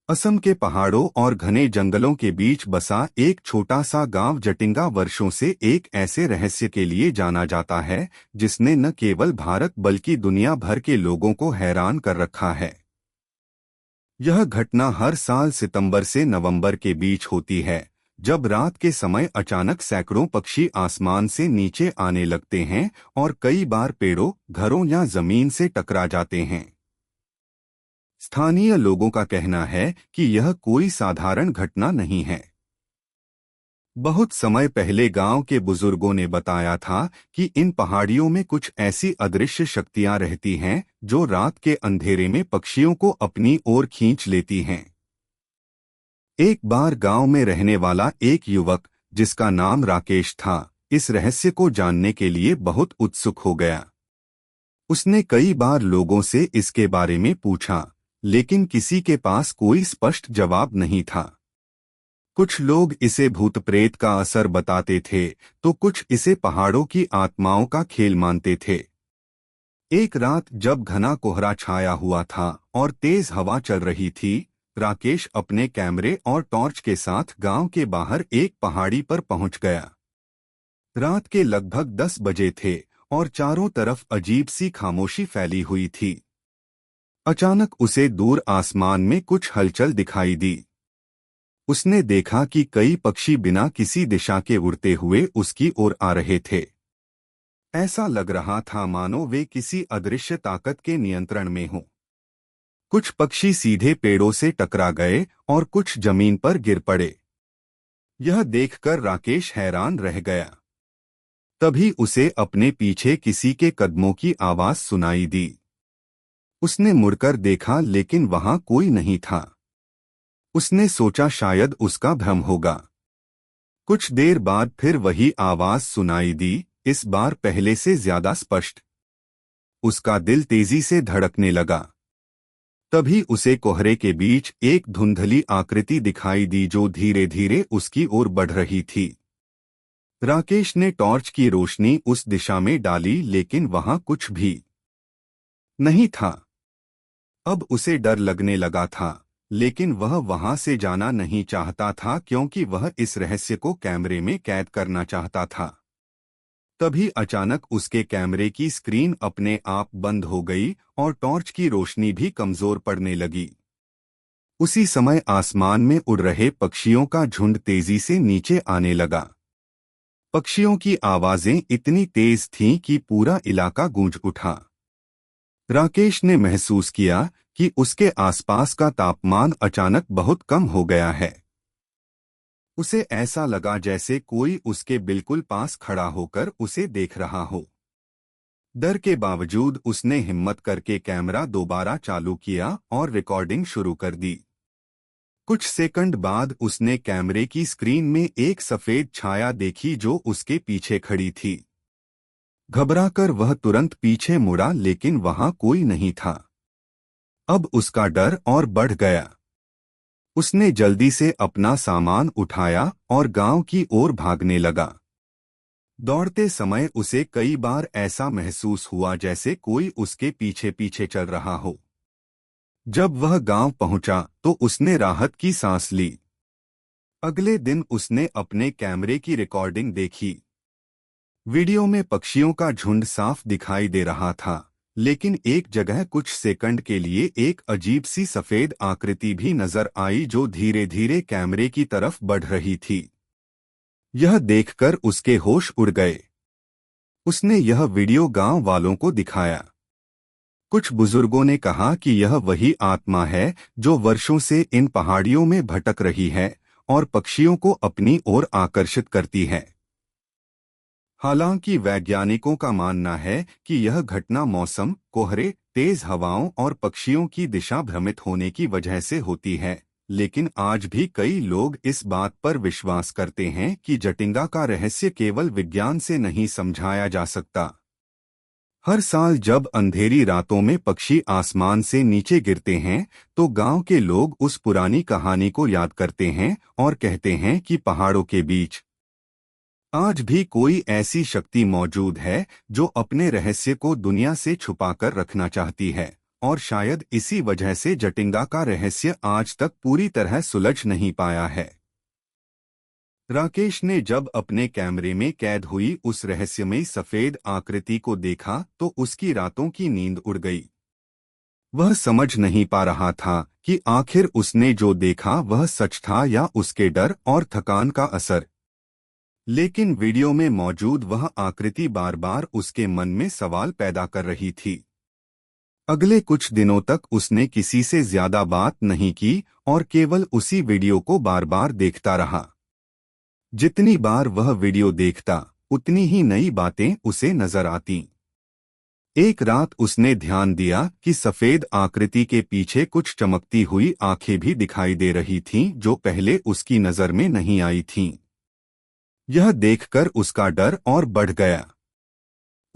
असम के पहाड़ों और घने जंगलों के बीच बसा एक छोटा सा गांव जटिंगा वर्षों से एक ऐसे रहस्य के लिए जाना जाता है जिसने न केवल भारत बल्कि दुनिया भर के लोगों को हैरान कर रखा है। यह घटना हर साल सितंबर से नवंबर के बीच होती है, जब रात के समय अचानक सैकड़ों पक्षी आसमान से नीचे आने लगते हैं और कई बार पेड़ों, घरों या जमीन से टकरा जाते हैं। स्थानीय लोगों का कहना है कि यह कोई साधारण घटना नहीं है। बहुत समय पहले गांव के बुजुर्गों ने बताया था कि इन पहाड़ियों में कुछ ऐसी अदृश्य शक्तियां रहती हैं जो रात के अंधेरे में पक्षियों को अपनी ओर खींच लेती हैं। एक बार गांव में रहने वाला एक युवक, जिसका नाम राकेश था, इस रहस्य को जानने के लिए बहुत उत्सुक हो गया। उसने कई बार लोगों से इसके बारे में पूछा, लेकिन किसी के पास कोई स्पष्ट जवाब नहीं था। कुछ लोग इसे भूत प्रेत का असर बताते थे, तो कुछ इसे पहाड़ों की आत्माओं का खेल मानते थे। एक रात जब घना कोहरा छाया हुआ था और तेज हवा चल रही थी, राकेश अपने कैमरे और टॉर्च के साथ गांव के बाहर एक पहाड़ी पर पहुंच गया। रात के लगभग 10 बजे थे और चारों तरफ अजीब सी खामोशी फैली हुई थी। अचानक उसे दूर आसमान में कुछ हलचल दिखाई दी। उसने देखा कि कई पक्षी बिना किसी दिशा के उड़ते हुए उसकी ओर आ रहे थे। ऐसा लग रहा था मानो वे किसी अदृश्य ताकत के नियंत्रण में हों। कुछ पक्षी सीधे पेड़ों से टकरा गए और कुछ जमीन पर गिर पड़े। यह देखकर राकेश हैरान रह गया। तभी उसे अपने पीछे किसी के कदमों की आवाज सुनाई दी। उसने मुड़कर देखा, लेकिन वहां कोई नहीं था। उसने सोचा शायद उसका भ्रम होगा। कुछ देर बाद फिर वही आवाज सुनाई दी, इस बार पहले से ज्यादा स्पष्ट। उसका दिल तेजी से धड़कने लगा। तभी उसे कोहरे के बीच एक धुंधली आकृति दिखाई दी जो धीरे धीरे उसकी ओर बढ़ रही थी। राकेश ने टॉर्च की रोशनी उस दिशा में डाली, लेकिन वहां कुछ भी नहीं था। अब उसे डर लगने लगा था, लेकिन वह वहां से जाना नहीं चाहता था क्योंकि वह इस रहस्य को कैमरे में कैद करना चाहता था। तभी अचानक उसके कैमरे की स्क्रीन अपने आप बंद हो गई और टॉर्च की रोशनी भी कमजोर पड़ने लगी। उसी समय आसमान में उड़ रहे पक्षियों का झुंड तेजी से नीचे आने लगा। पक्षियों की आवाजें इतनी तेज थीं कि पूरा इलाका गूंज उठा। राकेश ने महसूस किया कि उसके आसपास का तापमान अचानक बहुत कम हो गया है। उसे ऐसा लगा जैसे कोई उसके बिल्कुल पास खड़ा होकर उसे देख रहा हो। डर के बावजूद उसने हिम्मत करके कैमरा दोबारा चालू किया और रिकॉर्डिंग शुरू कर दी। कुछ सेकंड बाद उसने कैमरे की स्क्रीन में एक सफेद छाया देखी जो उसके पीछे खड़ी थी। घबराकर वह तुरंत पीछे मुड़ा, लेकिन वहां कोई नहीं था। अब उसका डर और बढ़ गया। उसने जल्दी से अपना सामान उठाया और गांव की ओर भागने लगा। दौड़ते समय उसे कई बार ऐसा महसूस हुआ जैसे कोई उसके पीछे पीछे चल रहा हो। जब वह गांव पहुंचा तो उसने राहत की सांस ली। अगले दिन उसने अपने कैमरे की रिकॉर्डिंग देखी। वीडियो में पक्षियों का झुंड साफ दिखाई दे रहा था, लेकिन एक जगह कुछ सेकंड के लिए एक अजीब सी सफेद आकृति भी नजर आई जो धीरे धीरे कैमरे की तरफ बढ़ रही थी। यह देखकर उसके होश उड़ गए। उसने यह वीडियो गांव वालों को दिखाया। कुछ बुजुर्गों ने कहा कि यह वही आत्मा है जो वर्षों से इन पहाड़ियों में भटक रही है और पक्षियों को अपनी ओर आकर्षित करती है। हालांकि वैज्ञानिकों का मानना है कि यह घटना मौसम, कोहरे, तेज हवाओं और पक्षियों की दिशा भ्रमित होने की वजह से होती है, लेकिन आज भी कई लोग इस बात पर विश्वास करते हैं कि जटिंगा का रहस्य केवल विज्ञान से नहीं समझाया जा सकता। हर साल जब अंधेरी रातों में पक्षी आसमान से नीचे गिरते हैं, तो गांव के लोग उस पुरानी कहानी को याद करते हैं और कहते हैं कि पहाड़ों के बीच आज भी कोई ऐसी शक्ति मौजूद है जो अपने रहस्य को दुनिया से छुपाकर रखना चाहती है। और शायद इसी वजह से जटिंगा का रहस्य आज तक पूरी तरह सुलझ नहीं पाया है। राकेश ने जब अपने कैमरे में कैद हुई उस रहस्यमयी सफेद आकृति को देखा तो उसकी रातों की नींद उड़ गई। वह समझ नहीं पा रहा था कि आखिर उसने जो देखा वह सच था या उसके डर और थकान का असर। लेकिन वीडियो में मौजूद वह आकृति बार बार उसके मन में सवाल पैदा कर रही थी। अगले कुछ दिनों तक उसने किसी से ज्यादा बात नहीं की और केवल उसी वीडियो को बार बार देखता रहा। जितनी बार वह वीडियो देखता उतनी ही नई बातें उसे नजर आतीं। एक रात उसने ध्यान दिया कि सफेद आकृति के पीछे कुछ चमकती हुई आंखें भी दिखाई दे रही थीं जो पहले उसकी नजर में नहीं आई थीं। यह देखकर उसका डर और बढ़ गया।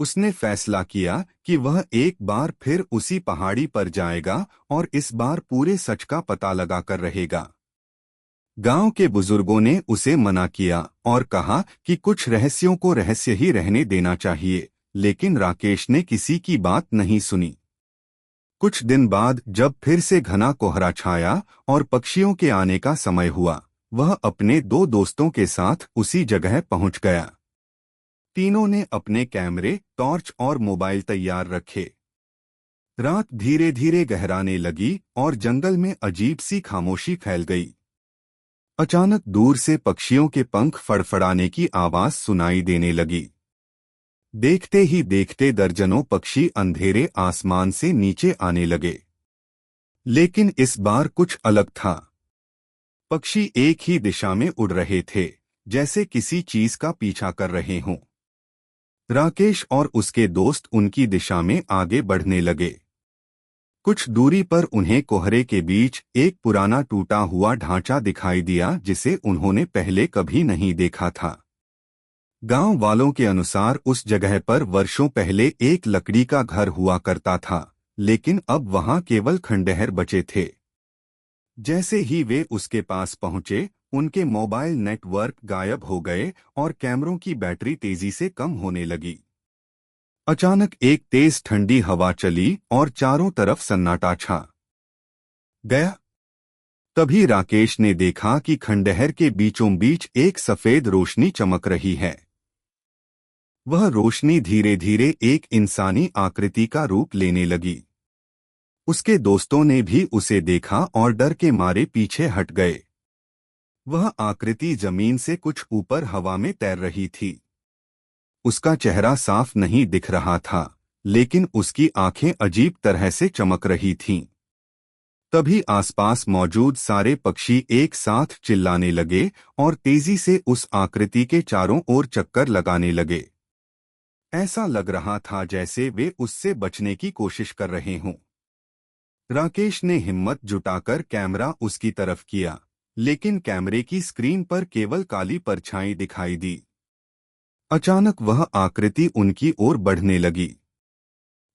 उसने फैसला किया कि वह एक बार फिर उसी पहाड़ी पर जाएगा और इस बार पूरे सच का पता लगाकर रहेगा। गांव के बुजुर्गों ने उसे मना किया और कहा कि कुछ रहस्यों को रहस्य ही रहने देना चाहिए, लेकिन राकेश ने किसी की बात नहीं सुनी। कुछ दिन बाद जब फिर से घना कोहरा छाया और पक्षियों के आने का समय हुआ, वह अपने दो दोस्तों के साथ उसी जगह पहुंच गया। तीनों ने अपने कैमरे, टॉर्च और मोबाइल तैयार रखे। रात धीरे धीरे गहराने लगी और जंगल में अजीब सी खामोशी फैल गई। अचानक दूर से पक्षियों के पंख फड़फड़ाने की आवाज सुनाई देने लगी। देखते ही देखते दर्जनों पक्षी अंधेरे आसमान से नीचे आने लगे। लेकिन इस बार कुछ अलग था। पक्षी एक ही दिशा में उड़ रहे थे, जैसे किसी चीज का पीछा कर रहे हों। राकेश और उसके दोस्त उनकी दिशा में आगे बढ़ने लगे। कुछ दूरी पर उन्हें कोहरे के बीच एक पुराना टूटा हुआ ढांचा दिखाई दिया जिसे उन्होंने पहले कभी नहीं देखा था। गांव वालों के अनुसार उस जगह पर वर्षों पहले एक लकड़ी का घर हुआ करता था, लेकिन अब वहां केवल खंडहर बचे थे। जैसे ही वे उसके पास पहुंचे, उनके मोबाइल नेटवर्क गायब हो गए और कैमरों की बैटरी तेजी से कम होने लगी। अचानक एक तेज ठंडी हवा चली और चारों तरफ सन्नाटा छा गया। तभी राकेश ने देखा कि खंडहर के बीचों बीच एक सफेद रोशनी चमक रही है। वह रोशनी धीरे धीरे एक इंसानी आकृति का रूप लेने लगी। उसके दोस्तों ने भी उसे देखा और डर के मारे पीछे हट गए। वह आकृति जमीन से कुछ ऊपर हवा में तैर रही थी। उसका चेहरा साफ नहीं दिख रहा था, लेकिन उसकी आंखें अजीब तरह से चमक रही थीं। तभी आसपास मौजूद सारे पक्षी एक साथ चिल्लाने लगे और तेजी से उस आकृति के चारों ओर चक्कर लगाने लगे। ऐसा लग रहा था जैसे वे उससे बचने की कोशिश कर रहे हों। राकेश ने हिम्मत जुटाकर कैमरा उसकी तरफ किया, लेकिन कैमरे की स्क्रीन पर केवल काली परछाई दिखाई दी। अचानक वह आकृति उनकी ओर बढ़ने लगी।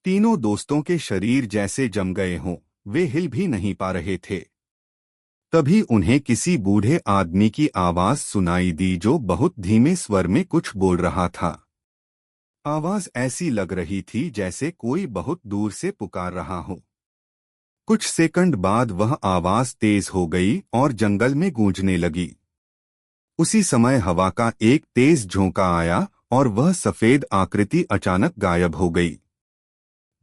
तीनों दोस्तों के शरीर जैसे जम गए हों, वे हिल भी नहीं पा रहे थे। तभी उन्हें किसी बूढ़े आदमी की आवाज सुनाई दी जो बहुत धीमे स्वर में कुछ बोल रहा था। आवाज ऐसी लग रही थी जैसे कोई बहुत दूर से पुकार रहा हो। कुछ सेकंड बाद वह आवाज तेज हो गई और जंगल में गूंजने लगी। उसी समय हवा का एक तेज झोंका आया और वह सफेद आकृति अचानक गायब हो गई।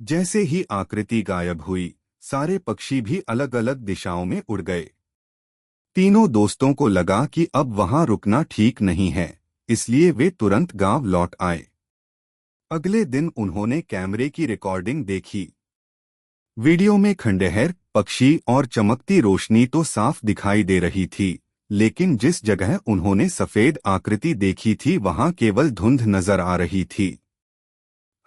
जैसे ही आकृति गायब हुई, सारे पक्षी भी अलग अलग दिशाओं में उड़ गए। तीनों दोस्तों को लगा कि अब वहां रुकना ठीक नहीं है, इसलिए वे तुरंत गांव लौट आए। अगले दिन उन्होंने कैमरे की रिकॉर्डिंग देखी। वीडियो में खंडहर, पक्षी और चमकती रोशनी तो साफ दिखाई दे रही थी, लेकिन जिस जगह उन्होंने सफेद आकृति देखी थी वहां केवल धुंध नजर आ रही थी।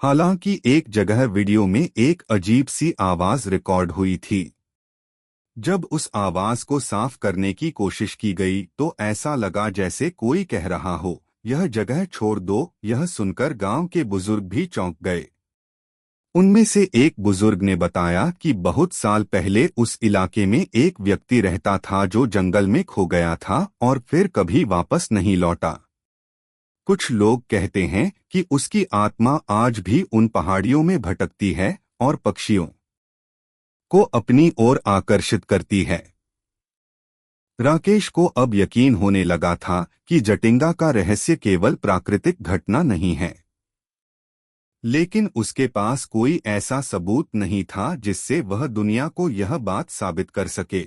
हालांकि एक जगह वीडियो में एक अजीब सी आवाज रिकॉर्ड हुई थी। जब उस आवाज को साफ करने की कोशिश की गई तो ऐसा लगा जैसे कोई कह रहा हो, यह जगह छोड़ दो। यह सुनकर गांव के बुजुर्ग भी चौंक गए। उनमें से एक बुजुर्ग ने बताया कि बहुत साल पहले उस इलाके में एक व्यक्ति रहता था जो जंगल में खो गया था और फिर कभी वापस नहीं लौटा। कुछ लोग कहते हैं कि उसकी आत्मा आज भी उन पहाड़ियों में भटकती है और पक्षियों को अपनी ओर आकर्षित करती है। राकेश को अब यकीन होने लगा था कि जटिंगा का रहस्य केवल प्राकृतिक घटना नहीं है, लेकिन उसके पास कोई ऐसा सबूत नहीं था जिससे वह दुनिया को यह बात साबित कर सके।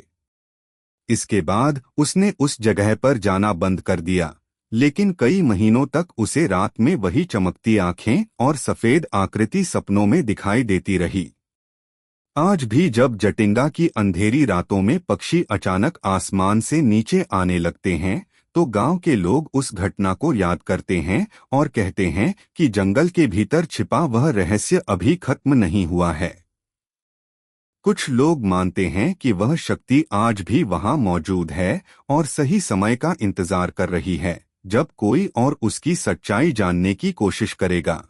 इसके बाद उसने उस जगह पर जाना बंद कर दिया, लेकिन कई महीनों तक उसे रात में वही चमकती आंखें और सफेद आकृति सपनों में दिखाई देती रही। आज भी जब जटिंगा की अंधेरी रातों में पक्षी अचानक आसमान से नीचे आने लगते हैं, तो गांव के लोग उस घटना को याद करते हैं और कहते हैं कि जंगल के भीतर छिपा वह रहस्य अभी खत्म नहीं हुआ है। कुछ लोग मानते हैं कि वह शक्ति आज भी वहां मौजूद है और सही समय का इंतजार कर रही है, जब कोई और उसकी सच्चाई जानने की कोशिश करेगा।